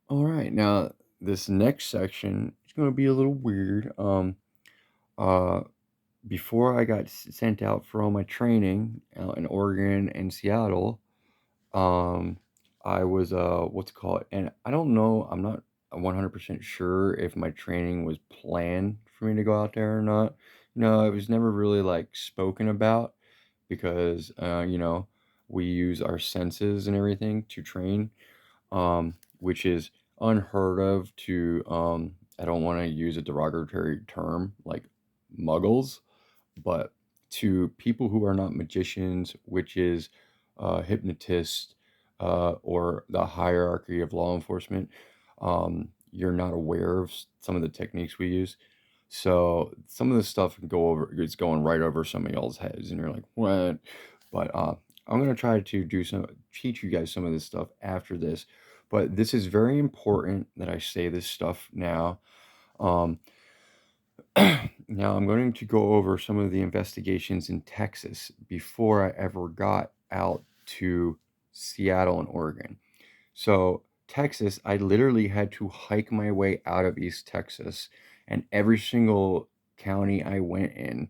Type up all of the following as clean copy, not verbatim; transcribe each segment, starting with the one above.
All right, now this next section is going to be a little weird. Uh, Before I got sent out for all my training out in Oregon and Seattle, um, I was what's it called? And I don't know. I'm not 100% sure if my training was planned for me to go out there or not. No, it was never really like spoken about because we use our senses and everything to train, which is unheard of to, I don't want to use a derogatory term like muggles, but to people who are not magicians, witches, hypnotists, or the hierarchy of law enforcement, you're not aware of some of the techniques we use. So some of this stuff can go over, it's going right over some of y'all's heads, and you're like, what? But I'm gonna try to teach you guys some of this stuff after this. But this is very important that I say this stuff now. Um, Now I'm going to go over some of the investigations in Texas before I ever got out to Seattle and Oregon. So, Texas, I literally had to hike my way out of East Texas, and every single county I went in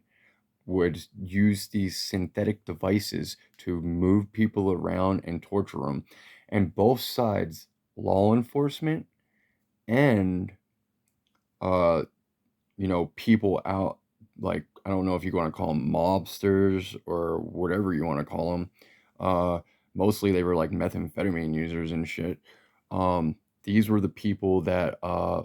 would use these synthetic devices to move people around and torture them. And both sides, law enforcement and uh people out, like, I don't know if you want to call them mobsters or whatever you want to call them. Uh, Mostly they were like methamphetamine users and shit. These were the people that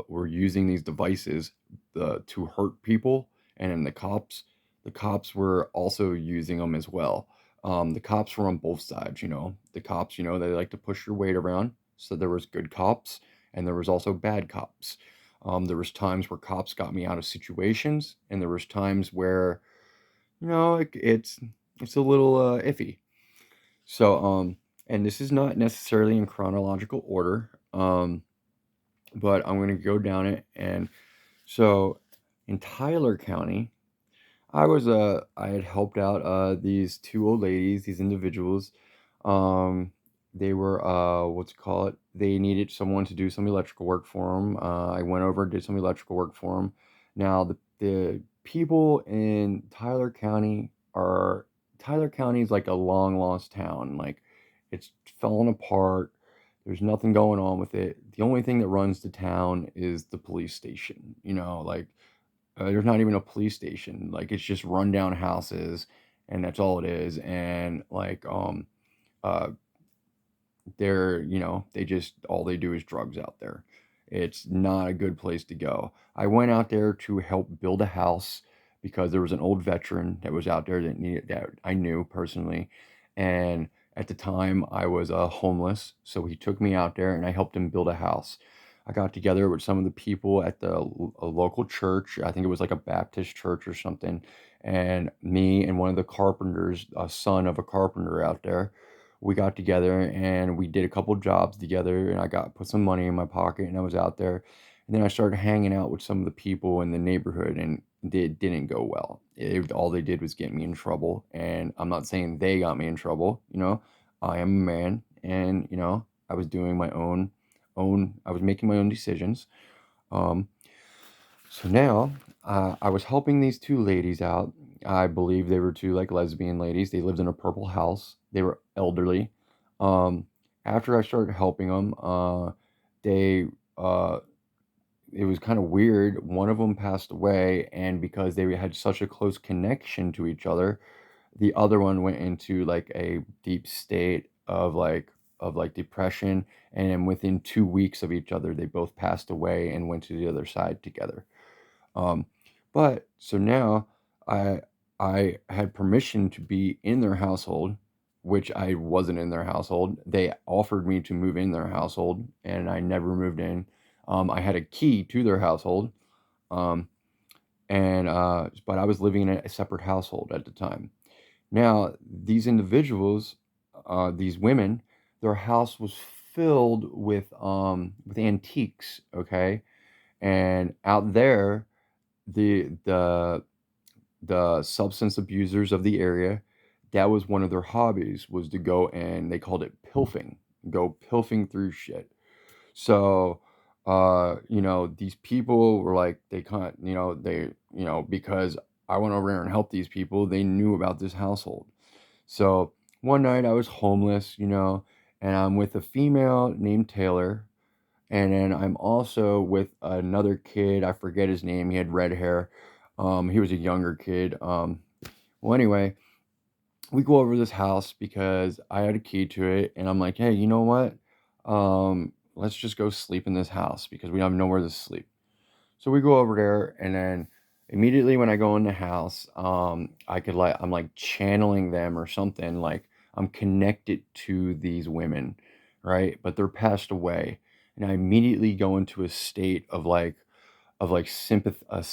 were using these devices to hurt people, and then the cops were also using them as well. The cops were on both sides. The cops, they like to push your weight around. So there was good cops, and there was also bad cops. There was times where cops got me out of situations, and there was times where it's a little iffy. So, and this is not necessarily in chronological order, but I'm going to go down it. And so, in Tyler County, I had helped out these two old ladies, these individuals. Um, they were what's it called? They needed someone to do some electrical work for them. I went over and did some electrical work for them. Now the people in Tyler County is like a long lost town. Like, it's falling apart. There's nothing going on with it. The only thing that runs the town is the police station. Like, there's not even a police station. Like, it's just rundown houses, and that's all it is. And like, uh, they just all they do is drugs out there. It's not a good place to go. I went out there to help build a house because there was an old veteran that was out there that I knew personally, and at the time I was homeless, so he took me out there and I helped him build a house. I got together with some of the people at a local church. I think it was like a Baptist church or something, and me and one of the carpenters, a son of a carpenter out there, we got together and we did a couple jobs together, and I got put some money in my pocket, and I was out there, and then I started hanging out with some of the people in the neighborhood, and it didn't go well. All they did was get me in trouble, and I'm not saying they got me in trouble. I am a man, and I was doing my own I was making my own decisions. um so now, I was helping these two ladies out. I believe they were two like lesbian ladies. They lived in a purple house. They were elderly. Um, After I started helping them, they uh, it was kind of weird. One of them passed away, and because they had such a close connection to each other, the other one went into like a deep state of like depression, and then within 2 weeks of each other, they both passed away and went to the other side together. Um, but so now I I had permission to be in their household, which I wasn't in their household. They offered me to move in their household, and I never moved in. I had a key to their household, um, and but I was living in a separate household at the time. Now, these individuals, these women, their house was filled with antiques. Okay, and out there, the substance abusers of the area, that was one of their hobbies, was to go, and they called it pilfing, go pilfing through shit. So, these people were like, they kind of, because I went over there and helped these people, they knew about this household. So one night I was homeless, and I'm with a female named Taylor. And then I'm also with another kid. I forget his name. He had red hair. He was a younger kid. Well, anyway, we go over this house because I had a key to it, and I'm like, hey, you know what? Let's just go sleep in this house because we have nowhere to sleep. So we go over there, and then immediately when I go in the house, I'm like channeling them or something. Like I'm connected to these women, right? But they're passed away, and I immediately go into a state of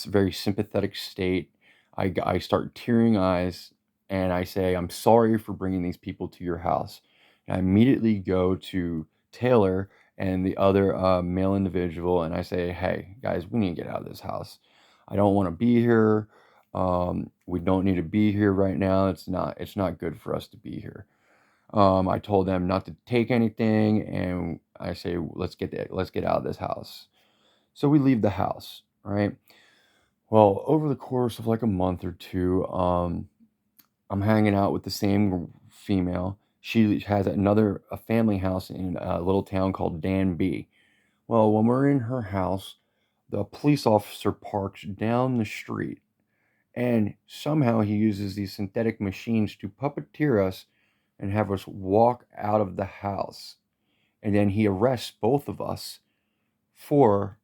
very sympathetic state. I start tearing eyes, and I say, I'm sorry for bringing these people to your house. And I immediately go to Taylor and the other male individual, and I say, hey, guys, we need to get out of this house. I don't want to be here. We don't need to be here right now. It's not good for us to be here. I told them not to take anything, and I say, let's get out of this house. So we leave the house, right? Well, over the course of like a month or two, I'm hanging out with the same female. She has a family house in a little town called Danby. Well, when we're in her house, the police officer parks down the street, and somehow he uses these synthetic machines to puppeteer us and have us walk out of the house. And then he arrests both of us for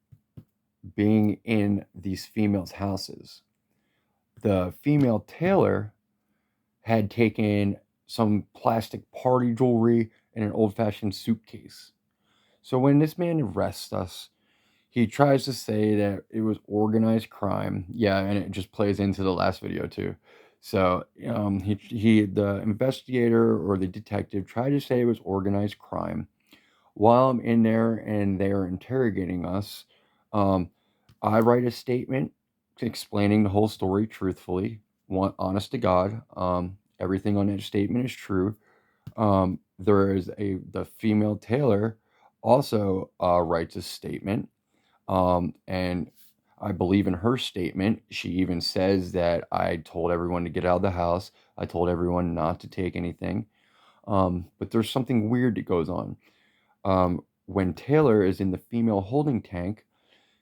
being in these females' houses. The female tailor had taken some plastic party jewelry and an old fashioned suitcase. So when this man arrests us, he tries to say that it was organized crime. Yeah, and it just plays into the last video too. So the investigator or the detective tried to say it was organized crime. While I'm in there and they are interrogating us, um, I write a statement explaining the whole story truthfully, honest to God. Everything on that statement is true. There is the female tailor also writes a statement, and I believe in her statement. She even says that I told everyone to get out of the house. I told everyone not to take anything. But there's something weird that goes on. When Taylor is in the female holding tank,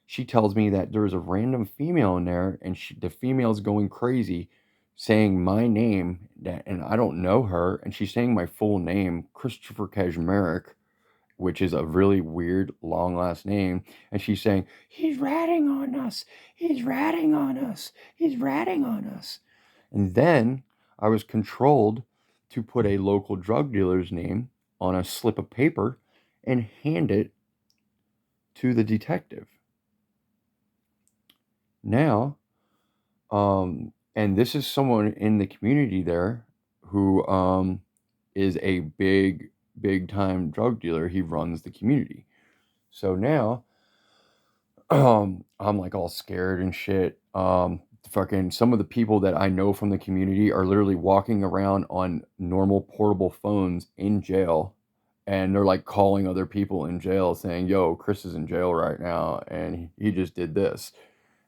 she tells me that there's a random female in there, and the female's going crazy, saying my name, and I don't know her, and she's saying my full name, Christopher Kazmarek, which is a really weird long last name, and she's saying he's ratting on us, he's ratting on us, he's ratting on us, and then I was controlled to put a local drug dealer's name on a slip of paper and hand it to the detective. Now, and this is someone in the community there who is a big time drug dealer. He runs the community. So now, I'm like all scared and shit. Fucking some of the people that I know from the community are literally walking around on normal portable phones in jail, and they're like calling other people in jail saying, "Yo, Chris is in jail right now, and he just did this."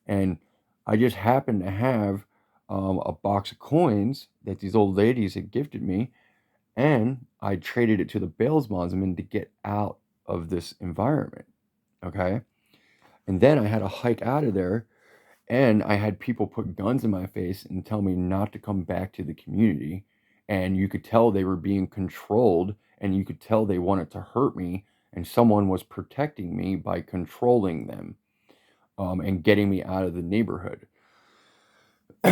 And I just happened to have a box of coins that these old ladies had gifted me, and I traded it to the bail bondsman to get out of this environment. Okay. And then I had to hike out of there, and I had people put guns in my face and tell me not to come back to the community. And you could tell they were being controlled, and you could tell they wanted to hurt me, and someone was protecting me by controlling them, and getting me out of the neighborhood.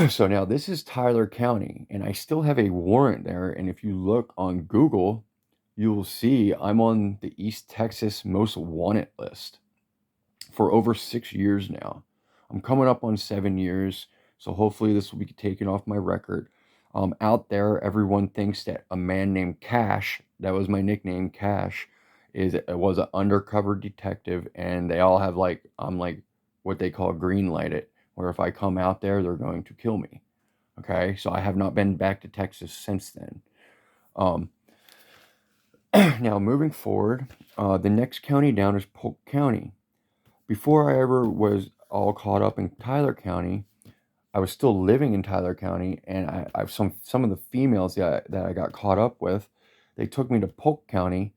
So now this is Tyler County, and I still have a warrant there. And if you look on Google, you will see I'm on the East Texas Most Wanted list for over 6 years now. I'm coming up on 7 years, so hopefully this will be taken off my record. Out there, everyone thinks that a man named Cash, that was my nickname, Cash, was an undercover detective, and they all have like I'm like what they call green lighted, where if I come out there, they're going to kill me. Okay, so I have not been back to Texas since then. Um, Now, moving forward, the next county down is Polk County. Before I ever was all caught up in Tyler County, I was still living in Tyler County, and I some of the females that I got caught up with, they took me to Polk County,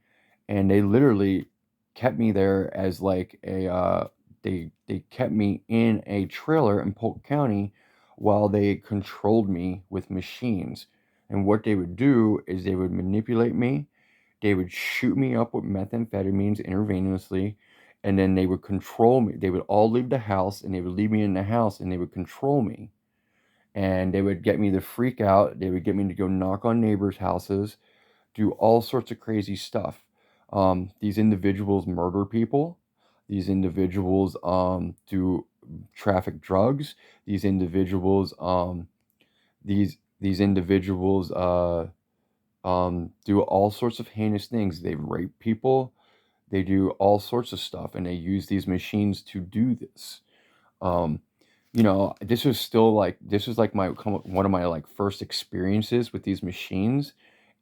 and they literally kept me there as like a they kept me in a trailer in Polk County while they controlled me with machines. And what they would do is they would manipulate me, they would shoot me up with methamphetamines intravenously, and then they would control me. They would all leave the house, and they would leave me in the house, and they would control me. And they would get me to freak out. They would get me to go knock on neighbors' houses, do all sorts of crazy stuff. These individuals murder people. These individuals do traffic drugs. These individuals these individuals do all sorts of heinous things. They rape people. They do all sorts of stuff, and they use these machines to do this. Um, this was like one of my like first experiences with these machines,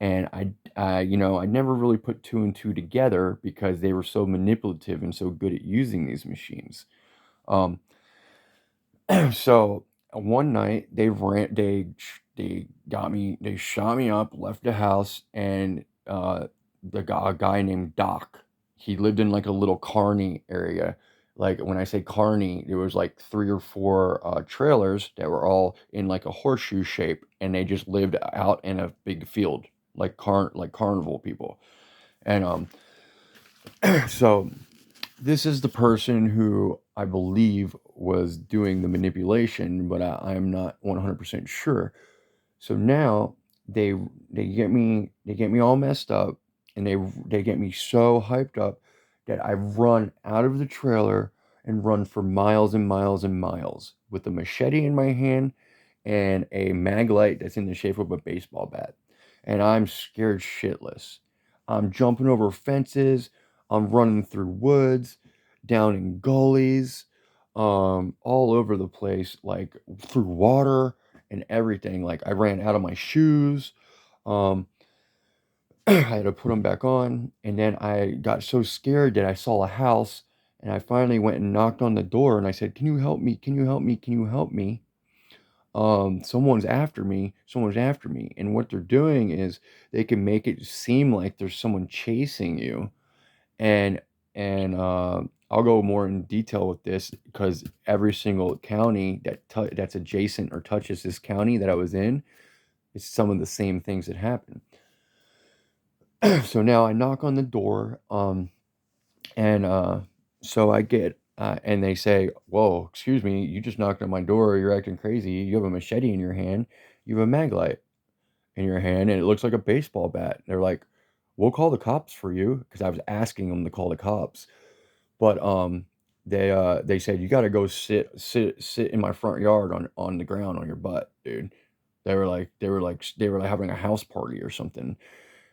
and I never really put two and two together because they were so manipulative and so good at using these machines. Um, so one night they got me, they shot me up, left the house, and a guy named Doc, he lived in like a little carny area. Like when I say carny, there was like three or four trailers that were all in like a horseshoe shape, and they just lived out in a big field, like carnival people. And so this is the person who I believe was doing the manipulation, but I'm not 100% sure. So now they they get me all messed up, and they get me so hyped up that I run out of the trailer and run for miles and miles and miles with a machete in my hand and a mag light that's in the shape of a baseball bat. And I'm scared shitless. I'm jumping over fences, I'm running through woods, down in gullies, all over the place, like through water and everything. Like I ran out of my shoes. Um, I had to put them back on, and then I got so scared that I saw a house, and I finally went and knocked on the door, and I said, "Can you help me? Can you help me? Can you help me? Someone's after me. Someone's after me." And what they're doing is they can make it seem like there's someone chasing you, and and I'll go more in detail with this because every single county that's adjacent or touches this county that I was in, it's some of the same things that happen. So now I knock on the door, and so I get and they say, "Whoa, excuse me, you just knocked on my door. You're acting crazy. You have a machete in your hand. You have a mag light in your hand, and it looks like a baseball bat." They're like, "We'll call the cops for you," because I was asking them to call the cops. But they said, "You gotta go sit in my front yard on the ground on your butt, dude." They were like having a house party or something.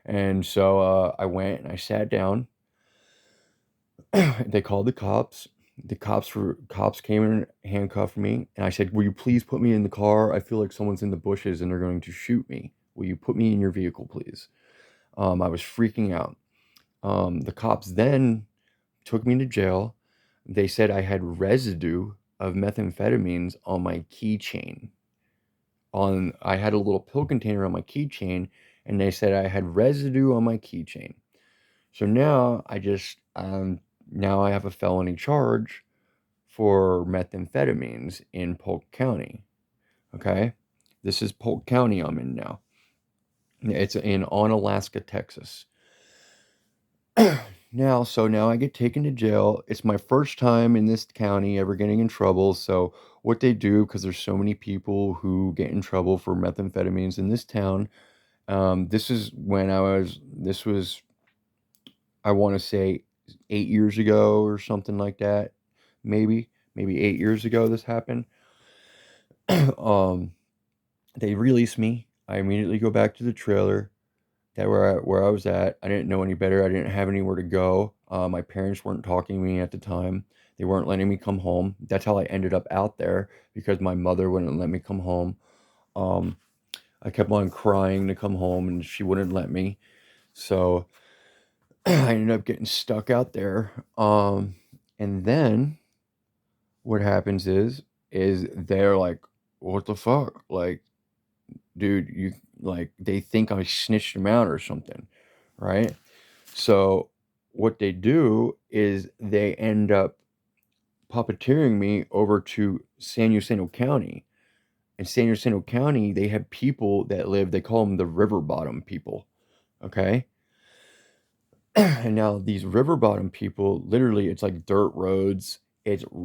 And so I went and I sat down. They called the cops. The cops came and handcuffed me, and I said, "Will you please put me in the car? I feel like someone's in the bushes and they're going to shoot me. Will you put me in your vehicle, please?" I was freaking out. The cops then took me to jail. They said I had residue of methamphetamines on my keychain. I had a little pill container on my keychain, and they said I had residue on my keychain. So now I have a felony charge for methamphetamines in Polk County. Okay, this is Polk County I'm in now. It's in Onalaska, Texas. Now I get taken to jail. It's my first time in this county ever getting in trouble. So what they do, because there's so many people who get in trouble for methamphetamines in this town, this was, I want to say 8 years ago or something like that. Maybe 8 years ago this happened. um, they release me. I immediately go back to the trailer where I was at. I didn't know any better. I didn't have anywhere to go. My parents weren't talking to me at the time. They weren't letting me come home. That's how I ended up out there because my mother wouldn't let me come home. Um, I kept on crying to come home, and she wouldn't let me. So I ended up getting stuck out there. And then what happens is they're like, "What the fuck? Like, dude, you like they think I snitched them out or something, right?" So what they do is they end up puppeteering me over to San Jacinto County. In San Jacinto County, they have people that live, they call them the river bottom people, okay? And now these river bottom people, literally, it's like dirt roads.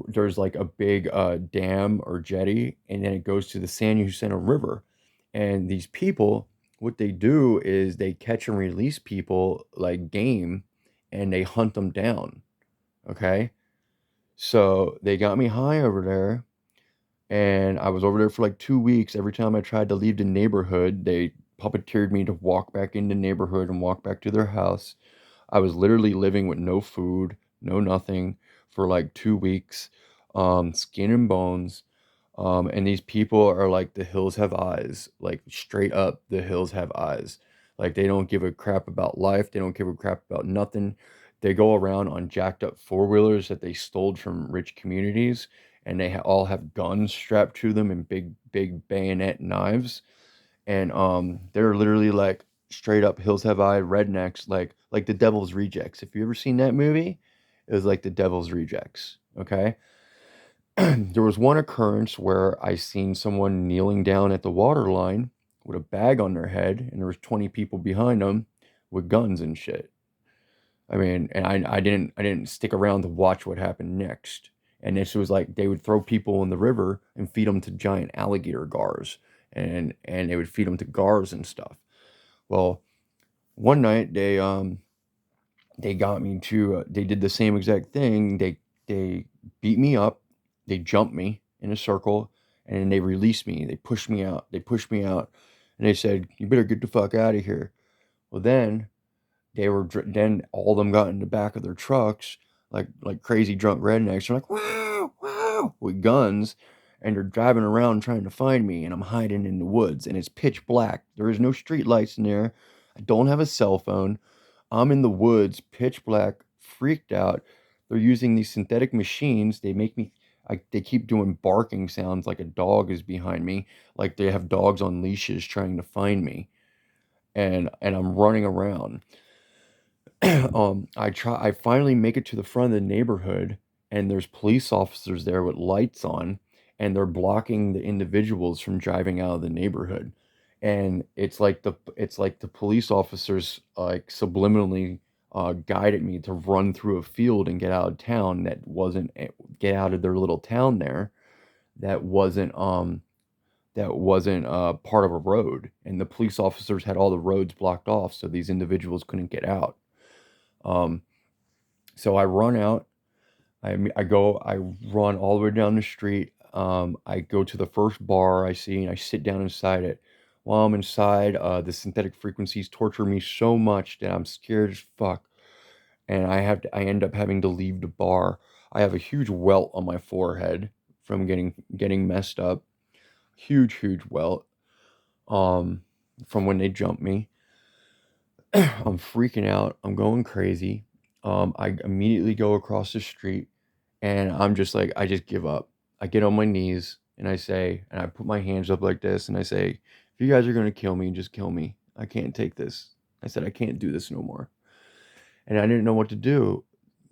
There's like a big dam or jetty, and then it goes to the San Jacinto River. And these people, what they do is they catch and release people like game, and they hunt them down. Okay, so they got me high over there, and I was over there for like 2 weeks. Every time I tried to leave the neighborhood, they puppeteered me to walk back in the neighborhood and walk back to their house. I was literally living with no food, no nothing for like 2 weeks, skin and bones. And these people are like, the hills have eyes, like straight up, the hills have eyes. Like they don't give a crap about life. They don't give a crap about nothing. They go around on jacked up four wheelers that they stole from rich communities, and they all have guns strapped to them and big bayonet knives, and they're literally like straight up hills have eye rednecks, like the Devil's Rejects. If you ever seen that movie, it was like the Devil's Rejects. Okay. There was one occurrence where I seen someone kneeling down at the water line with a bag on their head, and there was 20 people behind them with guns and shit. I mean, and I didn't stick around to watch what happened next. And this was like they would throw people in the river and feed them to giant alligator gars, and they would feed them to gars and stuff. Well, one night they got me to they did the same exact thing. They beat me up, they jumped me in a circle, and then they released me. They pushed me out. They pushed me out, and they said, "You better get the fuck out of here." Well, then all of them got in the back of their trucks like crazy drunk rednecks. They're like, "Wow, wow," with guns, and they're driving around trying to find me, and I'm hiding in the woods, and it's pitch black. There is no street lights in there. I don't have a cell phone. I'm in the woods, pitch black, freaked out. They're using these synthetic machines. They make me they keep doing barking sounds like a dog is behind me, like they have dogs on leashes trying to find me, and I'm running around. I finally make it to the front of the neighborhood, and there's police officers there with lights on, and they're blocking the individuals from driving out of the neighborhood. And it's like the police officers like subliminally guided me to run through a field and get out of town that wasn't get out of their little town there that wasn't part of a road, and the police officers had all the roads blocked off so these individuals couldn't get out. um, so I run out. I run all the way down the street. I go to the first bar I see, and I sit down inside it. While I'm inside, the synthetic frequencies torture me so much that I'm scared as fuck, and I end up having to leave the bar. I have a huge welt on my forehead from getting messed up. Huge welt. Um, from when they jumped me. I'm freaking out. I'm going crazy. I immediately go across the street, and I'm just like, I just give up. I get on my knees and I say, and I put my hands up like this and I say, if you guys are going to kill me, just kill me. I can't take this. I said, I can't do this no more. And I didn't know what to do.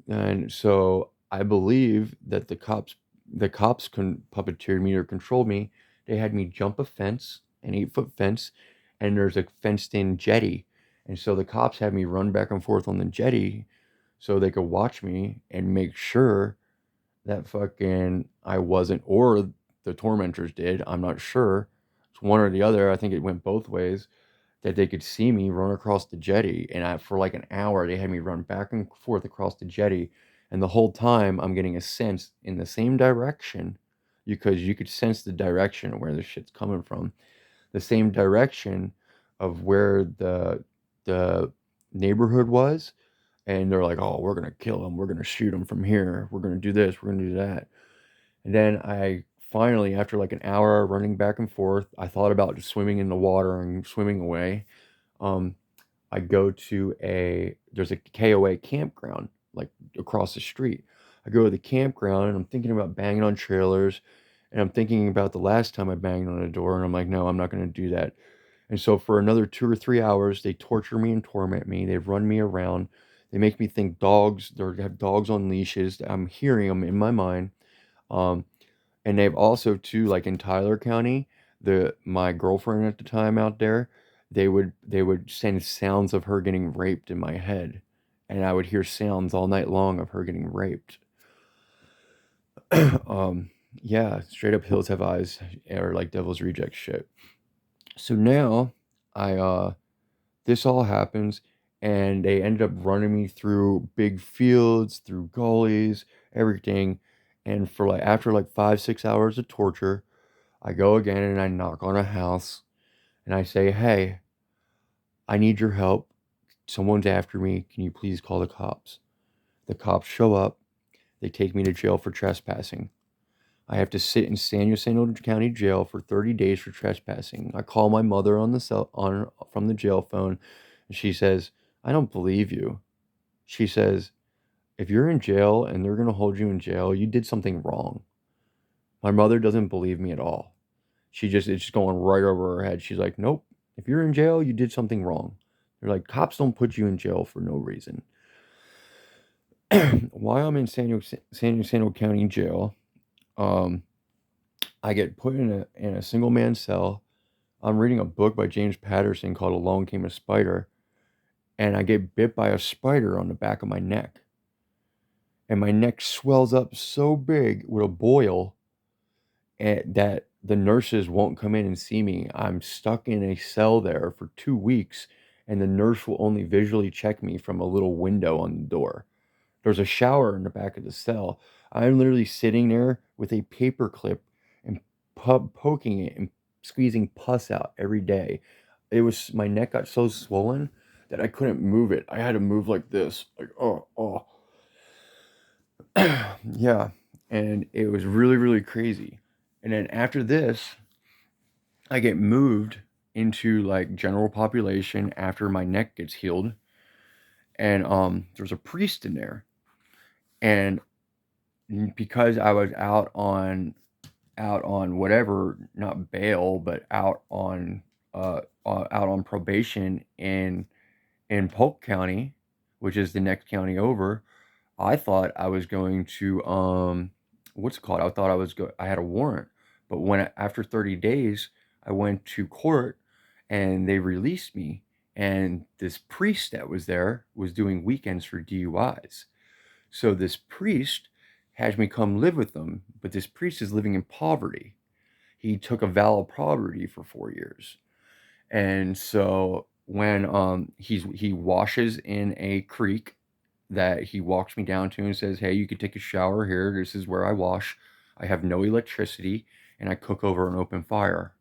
And so I believe that the cops puppeteered me or controlled me. They had me jump a fence, an 8-foot fence, and there's a fenced in jetty. And so the cops had me run back and forth on the jetty so they could watch me and make sure that fucking I wasn't, or the tormentors did. I'm not sure. It's one or the other. I think it went both ways, that they could see me run across the jetty. And for like an hour, they had me run back and forth across the jetty. And the whole time, I'm getting a sense in the same direction, because you could sense the direction of where the shit's coming from. The same direction of where the neighborhood was. And they're like, "Oh, we're gonna kill him. We're gonna shoot him from here. We're gonna do this. We're gonna do that." And then I finally, after like an hour running back and forth, I thought about just swimming in the water and swimming away. Um, I go to there's a KOA campground like across the street. I go to the campground and I'm thinking about banging on trailers and I'm thinking about the last time I banged on a door and I'm like, no, I'm not going to do that. And so for another 2 or 3 hours, they torture me and torment me. They run me around. They make me think dogs, they have dogs on leashes. I'm hearing them in my mind. Um, and they've also too, like in Tyler County, my girlfriend at the time out there, they would send sounds of her getting raped in my head. And I would hear sounds all night long of her getting raped. um, yeah, straight up Hills Have Eyes or like Devil's Reject shit. So now I this all happens and they ended up running me through big fields, through gullies, everything. And for like after like 5, 6 hours of torture, I go again and I knock on a house and I say, "Hey, I need your help. Someone's after me. Can you please call the cops?" The cops show up. They take me to jail for trespassing. I have to sit in San Jacinto County Jail for 30 days for trespassing. I call my mother on the cell on from the jail phone, and she says, "I don't believe you." She says, "If you're in jail and they're going to hold you in jail, you did something wrong." My mother doesn't believe me at all. It's just going right over her head. She's like, "Nope. If you're in jail, you did something wrong." They're like, "Cops don't put you in jail for no reason." While I'm in San Jacinto County Jail, um, I get put in a single man cell. I'm reading a book by James Patterson called Along Came a Spider, and I get bit by a spider on the back of my neck. And my neck swells up so big with a boil that the nurses won't come in and see me. I'm stuck in a cell there for 2 weeks, and the nurse will only visually check me from a little window on the door. There's a shower in the back of the cell. I'm literally sitting there with a paper clip and poking it and squeezing pus out every day. My neck got so swollen that I couldn't move it. I had to move like this, like oh oh. Yeah, and it was really really crazy. And then after this, I get moved into like general population after my neck gets healed, and there's a priest in there, and because I was out on whatever, not bail, but out on probation in Polk County, which is the next county over. I thought I was going to what's it called? I thought I had a warrant, but after 30 days, I went to court and they released me. And this priest that was there was doing weekends for DUIs. So this priest has me come live with them, but this priest is living in poverty. He took a vow of poverty for 4 years. And so when he washes in a creek that he walks me down to and says, "Hey, you could take a shower here. This is where I wash. I have no electricity and I cook over an open fire."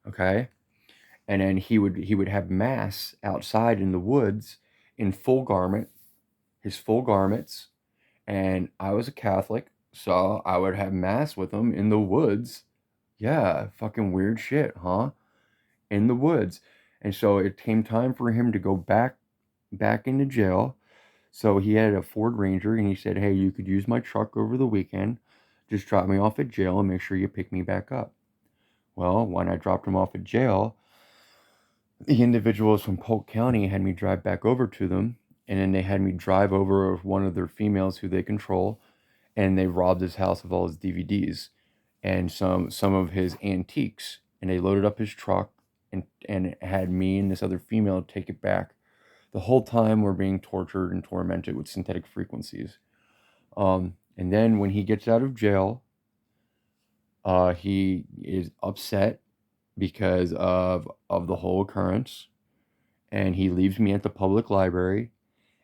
Okay? And then he would have mass outside in the woods in full garment, his full garments, and I was a Catholic, so I would have mass with him in the woods. Yeah, fucking weird shit, huh? In the woods. And so it came time for him to go back into jail. So he had a Ford Ranger and he said, "Hey, you could use my truck over the weekend. Just drop me off at jail and make sure you pick me back up." Well, when I dropped him off at jail, the individuals from Polk County had me drive back over to them, and then they had me drive over with one of their females who they control, and they robbed his house of all his DVDs and some of his antiques, and they loaded up his truck and had me and this other female take it back. The whole time we're being tortured and tormented with synthetic frequencies. And then when he gets out of jail, he is upset because of the whole occurrence, and he leaves me at the public library,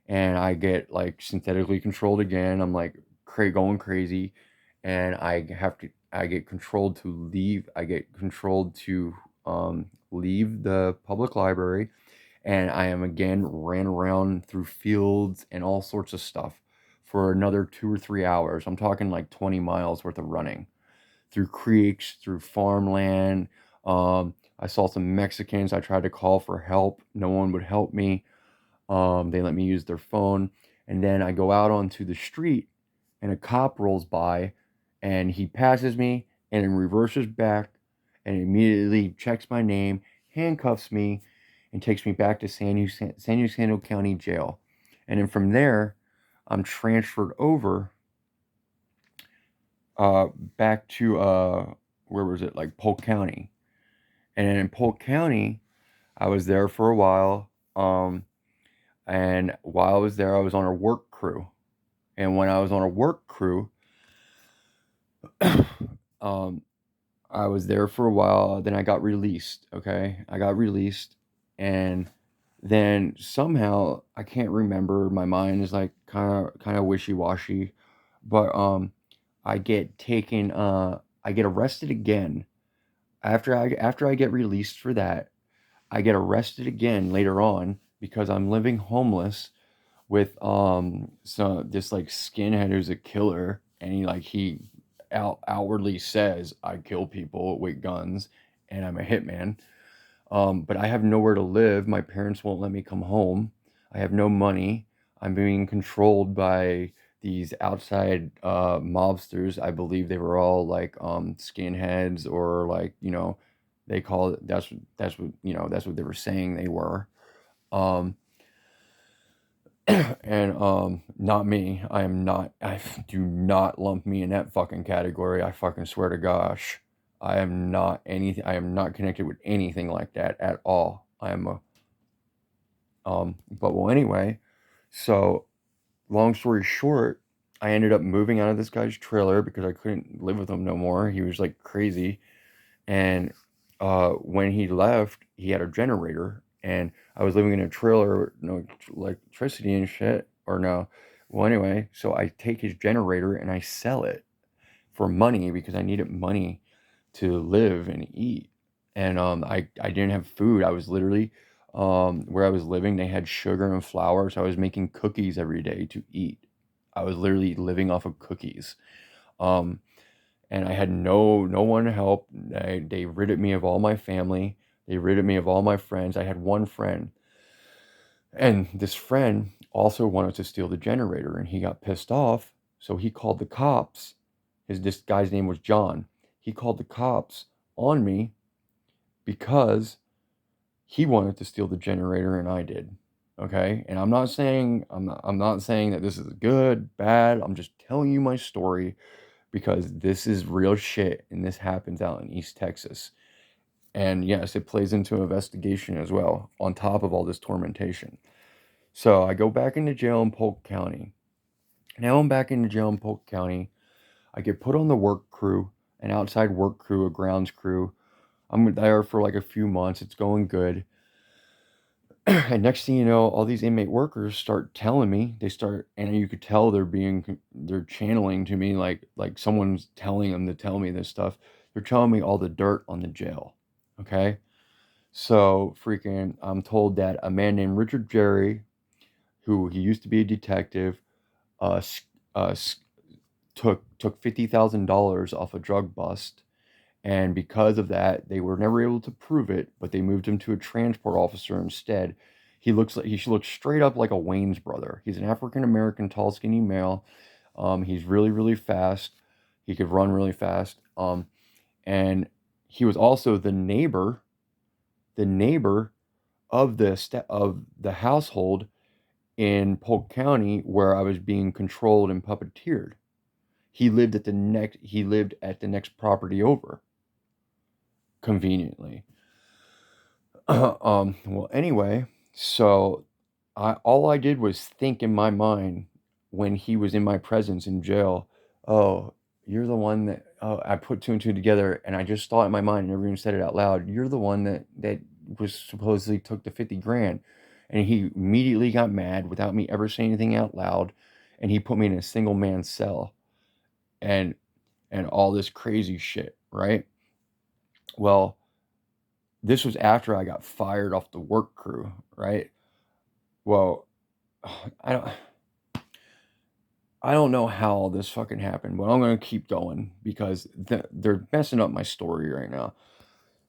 and I get like synthetically controlled again. I'm like going crazy, and I get controlled to leave. I get controlled to leave the public library, and I am again ran around through fields and all sorts of stuff for another 2 or 3 hours. I'm talking like 20 miles worth of running through creeks, through farmland. I saw some Mexicans. I tried to call for help. No one would help me. They let me use their phone. And then I go out onto the street and a cop rolls by and he passes me and then reverses back and immediately checks my name, handcuffs me, and takes me back to San Luciano County Jail. And then from there, I'm transferred over back to where was it? Like Polk County. And then in Polk County, I was there for a while. And while I was there, I was on a work crew. And when I was on a work crew, um, I was there for a while. Then I got released. Okay, I got released, and then somehow I can't remember. My mind is like kind of wishy washy, but I get taken. I get arrested again after I get released for that. I get arrested again later on because I'm living homeless with this like skinhead who's a killer, and he outwardly says I kill people with guns and I'm a hitman. But I have nowhere to live. My parents won't let me come home. I have no money. I'm being controlled by these outside mobsters. I believe they were all like skinheads, or like, they call it, that's what they were saying they were. Um, and not me. I am not. I do not lump me in that fucking category. I fucking swear to gosh, I am not anything. I am not connected with anything like that at all. I am a But well, anyway. So long story short, I ended up moving out of this guy's trailer because I couldn't live with him no more. He was like crazy. And when he left, he had a generator, and I was living in a trailer with no electricity and shit. Or no. Well, anyway, so I take his generator and I sell it for money because I needed money to live and eat. And I didn't have food. I was literally where I was living, they had sugar and flour, so I was making cookies every day to eat. I was literally living off of cookies. Um, and I had no one to help. They rid me of all my family. They rid me of all my friends. I had one friend, and this friend also wanted to steal the generator, and he got pissed off, so he called the cops. This guy's name was John. He called the cops on me because he wanted to steal the generator and I did. Okay? And I'm not saying that this is good, bad. I'm just telling you my story because this is real shit and this happens out in East Texas. And yes, it plays into investigation as well, on top of all this tormentation. So I go back into jail in Polk County. Now I'm back into jail in Polk County. I get put on the work crew, an outside work crew, a grounds crew. I'm there for like a few months. It's going good. And next thing you know, all these inmate workers start telling me, and you could tell they're channeling to me like someone's telling them to tell me this stuff. They're telling me all the dirt on the jail. Okay. So freaking, I'm told that a man named Richard Jerry, who he used to be a detective, uh, s- took $50,000 off a drug bust, and because of that, they were never able to prove it, but they moved him to a transport officer instead. He should look straight up like a Wayne's brother. He's an African American, tall, skinny male. He's really fast. He could run really fast. And he was also the neighbor of the household in Polk County where I was being controlled and puppeteered. He lived at the next property over, conveniently. Well, anyway, so all I did was think in my mind when he was in my presence in jail. Oh, you're the one that. Oh, I put two and two together, and I just thought in my mind, and never even said it out loud. You're the one that was supposedly took the 50 grand, and he immediately got mad without me ever saying anything out loud, and he put me in a single man cell, and all this crazy shit, right? Well, this was after I got fired off the work crew, right? Well, I don't I don't know how all this fucking happened, but I'm gonna keep going because they're messing up my story right now.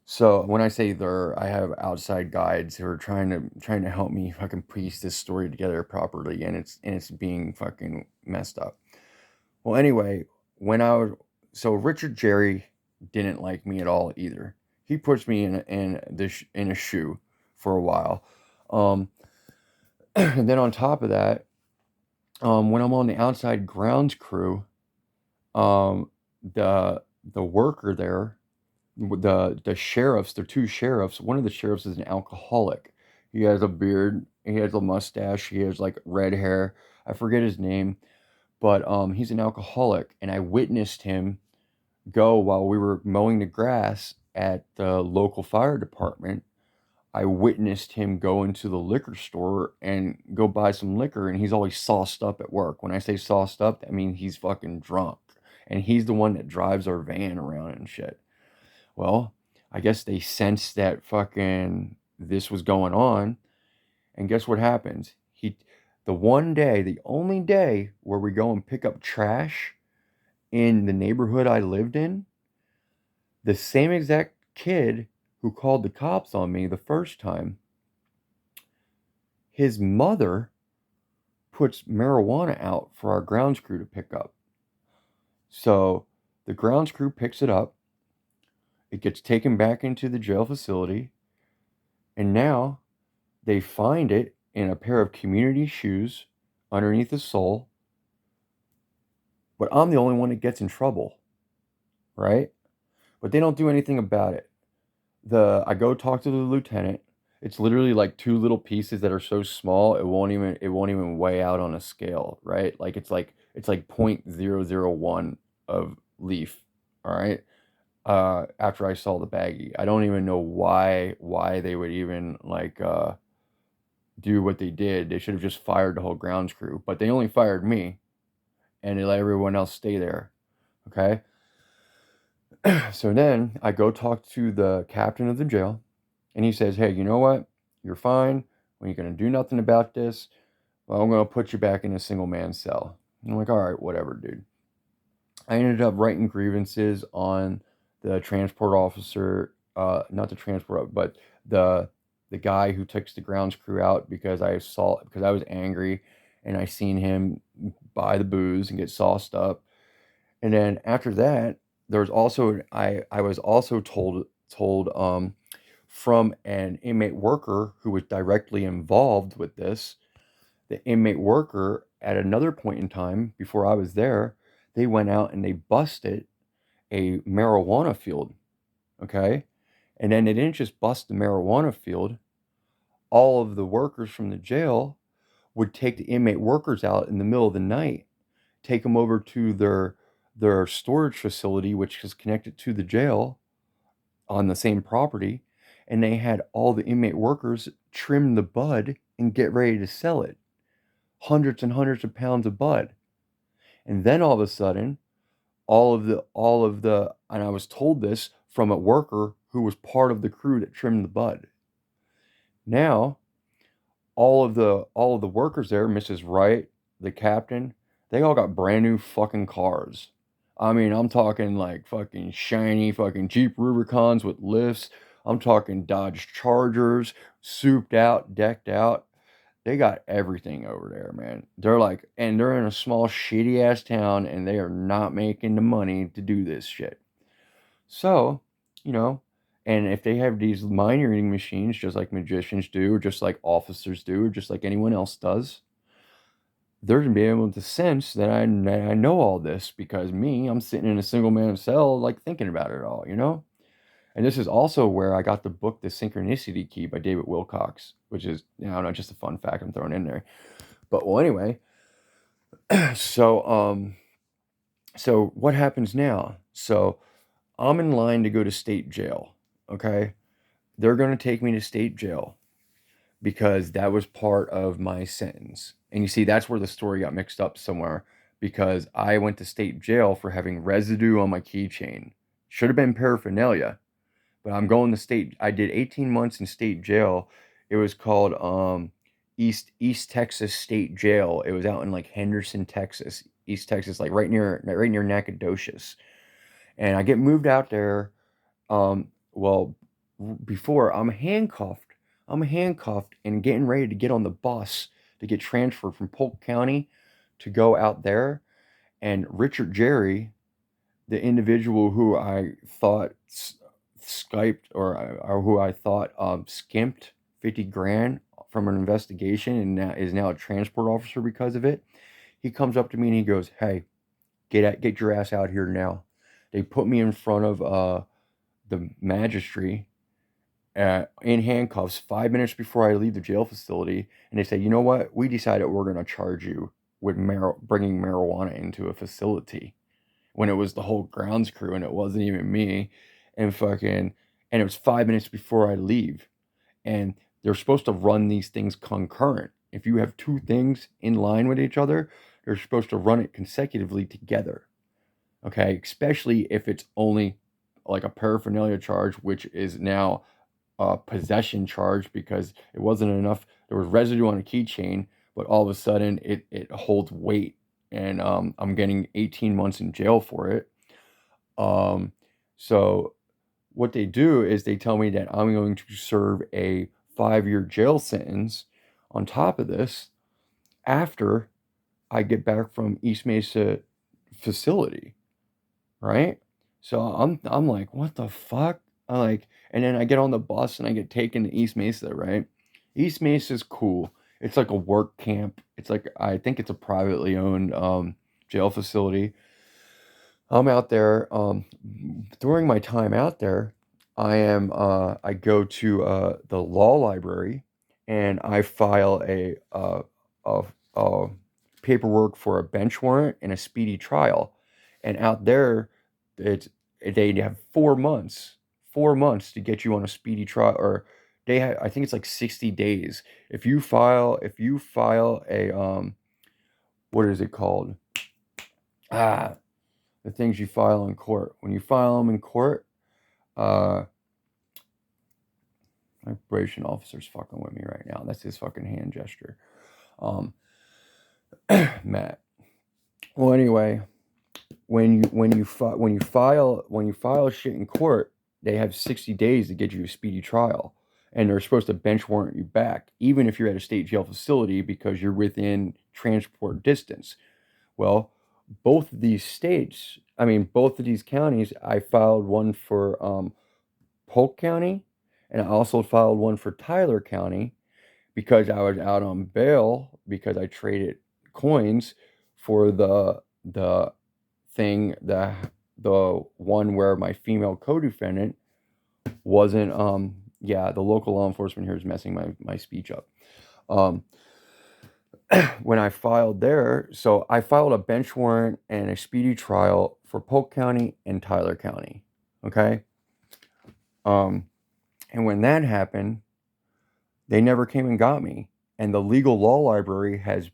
So when I say there, I have outside guides who are trying to help me fucking piece this story together properly, and it's being fucking messed up. Well, anyway, when I was so Richard Jerry didn't like me at all either. He pushed me in a shoe for a while. Um, and then on top of that, when I'm on the outside grounds crew, um, the worker there, the sheriffs, the two sheriffs, one of the sheriffs is an alcoholic. He has a beard, he has a mustache, he has like red hair. I forget his name, but he's an alcoholic, and I witnessed him go while we were mowing the grass at the local fire department. I witnessed him go into the liquor store and go buy some liquor, and he's always sauced up at work. When I say sauced up, I mean he's fucking drunk. And he's the one that drives our van around and shit. Well, I guess they sensed that fucking this was going on, and guess what happens? The one day, the only day where we go and pick up trash in the neighborhood I lived in, the same exact kid who called the cops on me the first time, his mother puts marijuana out for our grounds crew to pick up. So the grounds crew picks it up, it gets taken back into the jail facility, and now they find it in a pair of community shoes underneath the sole, but I'm the only one that gets in trouble, right? But they don't do anything about it. I go talk to the lieutenant. It's literally like two little pieces that are so small it won't even weigh out on a scale, right? Like it's like 0.001 of leaf, all right? After I saw the baggie. I don't even know why they would even like do what they did. They should have just fired the whole grounds crew, but they only fired me and they let everyone else stay there. Okay? So then I go talk to the captain of the jail, and he says, "Hey, you know what? You're fine. When you're going to do nothing about this, well, I'm going to put you back in a single man cell." I'm like, "All right, whatever, dude." I ended up writing grievances on the transport officer, not the transport, but the the guy who takes the grounds crew out because I was angry and I seen him buy the booze and get sauced up. And then after that, there's also I was also told from an inmate worker who was directly involved with this. The inmate worker at another point in time before I was there, they went out and they busted a marijuana field, okay? And then they didn't just bust the marijuana field. All of the workers from the jail would take the inmate workers out in the middle of the night, take them over to their storage facility, which is connected to the jail on the same property, and they had all the inmate workers trim the bud and get ready to sell it. Hundreds and hundreds of pounds of bud. And then all of a sudden, and I was told this from a worker who was part of the crew that trimmed the bud. Now, all of the workers there, Mrs. Wright, the captain, they all got brand new fucking cars. I mean, I'm talking like fucking shiny fucking Jeep Rubicons with lifts. I'm talking Dodge Chargers, souped out, decked out. They got everything over there, man. They're in a small shitty ass town and they are not making the money to do this shit. So, you know, and if they have these mind reading machines, just like magicians do, or just like officers do, or just like anyone else does, they're gonna be able to sense that I know all this because I'm sitting in a single man cell, like thinking about it all, you know? And this is also where I got the book, The Synchronicity Key by David Wilcox, which is, I don't know, just a fun fact I'm throwing in there. But well, anyway, so so what happens now? So I'm in line to go to state jail. Okay, they're going to take me to state jail because that was part of my sentence. And you see, that's where the story got mixed up somewhere because I went to state jail for having residue on my keychain. Should have been paraphernalia, but I'm going to state. I did 18 months in state jail. It was called East Texas State Jail. It was out in like Henderson, Texas, East Texas, like right near Nacogdoches. And I get moved out there. Well, before I'm handcuffed and getting ready to get on the bus to get transferred from Polk County to go out there. And Richard Jerry, the individual who I thought Skyped or who I thought skimped 50 grand from an investigation and now is now a transport officer because of it. He comes up to me and he goes, "Hey, get your ass out here now." They put me in front of the magistrate in handcuffs 5 minutes before I leave the jail facility, and they say, "You know what? We decided we're going to charge you with bringing marijuana into a facility." When it was the whole grounds crew and it wasn't even me, and fucking, and it was 5 minutes before I leave, and they're supposed to run these things concurrent. If you have two things in line with each other, they're supposed to run it consecutively together. Okay, especially if it's only like a paraphernalia charge, which is now a possession charge because it wasn't enough. There was residue on a keychain, but all of a sudden it holds weight, and I'm getting 18 months in jail for it. Um, so what they do is they tell me that I'm going to serve a 5-year jail sentence on top of this after I get back from East Mesa facility, right? So I'm like, what the fuck? I like, and then I get on the bus and I get taken to East Mesa, right? East Mesa's cool. It's like a work camp. It's like I think it's a privately owned jail facility. I'm out there. During my time out there, I go to the law library and I file a, a paperwork for a bench warrant and a speedy trial. And out there, it's they have 4 months, 4 months to get you on a speedy trial, or they have, I think it's like 60 days. If you file a what is it called? Ah, the things you file in court. When you file them in court, uh, my probation officer's fucking with me right now. That's his fucking hand gesture. Um, Matt. Well, anyway, when you file shit in court, they have 60 days to get you a speedy trial, and they're supposed to bench warrant you back, even if you're at a state jail facility because you're within transport distance. Well, both of these counties, I filed one for Polk County, and I also filed one for Tyler County because I was out on bail because I traded coins for the thing the one where my female co-defendant wasn't yeah, the local law enforcement here is messing my speech up. Um when I filed there, so I filed a bench warrant and a speedy trial for Polk County and Tyler County. Okay. Um, and when that happened, they never came and got me. And the legal law library has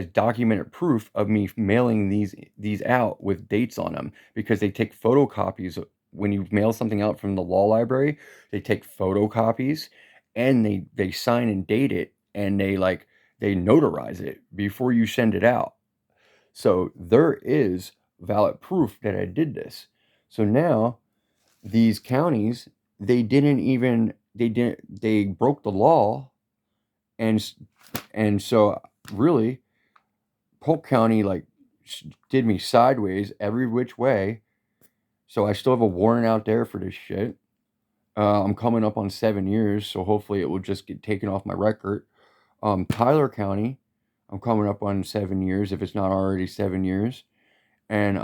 documented proof of me mailing these out with dates on them because they take photocopies when you mail something out from the law library. They take photocopies and they sign and date it, and they notarize it before you send it out. So there is valid proof that I did this. So now these counties, they broke the law, and and so really Polk County did me sideways every which way. So I still have a warrant out there for this shit. I'm coming up on 7 years, so hopefully it will just get taken off my record. Tyler County, I'm coming up on 7 years if it's not already 7 years, and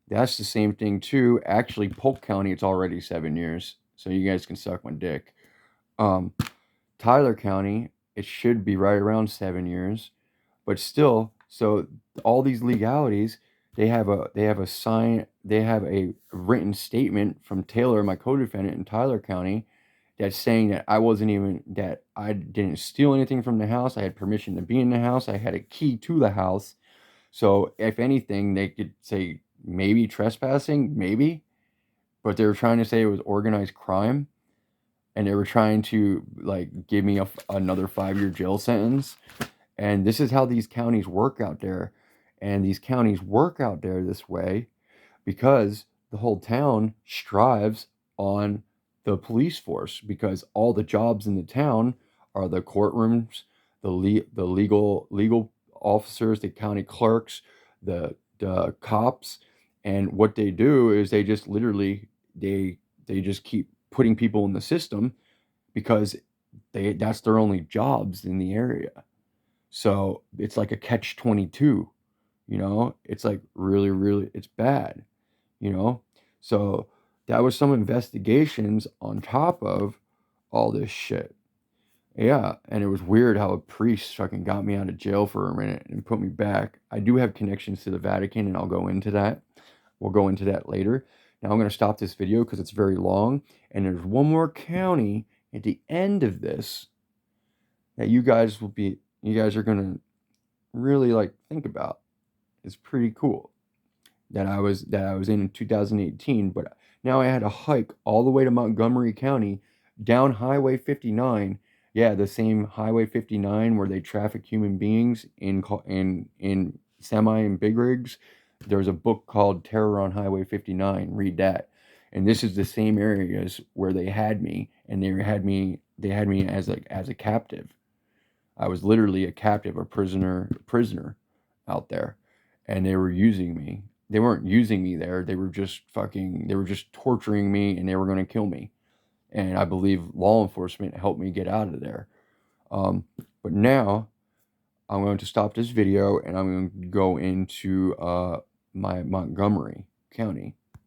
that's the same thing too. Actually, Polk County, it's already 7 years, so you guys can suck my dick. Um, Tyler County, it should be right around 7 years, but still, so all these legalities, they have a written statement from Taylor, my co-defendant in Tyler County, that's saying that I didn't steal anything from the house. I had permission to be in the house. I had a key to the house. So if anything, they could say maybe trespassing, maybe, but they were trying to say it was organized crime, and they were trying to give me another 5-year jail sentence. And this is how these counties work out there. And these counties work out there this way because the whole town strives on the police force, because all the jobs in the town are the courtrooms, the legal officers, the county clerks, the cops, and what they do is they just literally they just keep putting people in the system because that's their only jobs in the area. So it's like a catch 22, you know? It's like really, really, it's bad, you know? So that was some investigations on top of all this shit. Yeah, and it was weird how a priest fucking got me out of jail for a minute and put me back. I do have connections to the Vatican, and I'll go into that. We'll go into that later. Now I'm going to stop this video because it's very long, and there's one more county at the end of this that you guys are going to really like think about. It's pretty cool that I was in 2018, but now I had to hike all the way to Montgomery County down Highway 59. Yeah, the same Highway 59 where they traffic human beings in semi and big rigs. There's a book called Terror on Highway 59. Read that. And this is the same areas where they had me, and they had me as a captive. I was literally a captive, a prisoner out there, and they were using me. They weren't using me there. They were just torturing me, and they were going to kill me. And I believe law enforcement helped me get out of there. Um, but now I'm going to stop this video, and I'm going to go into my Montgomery County.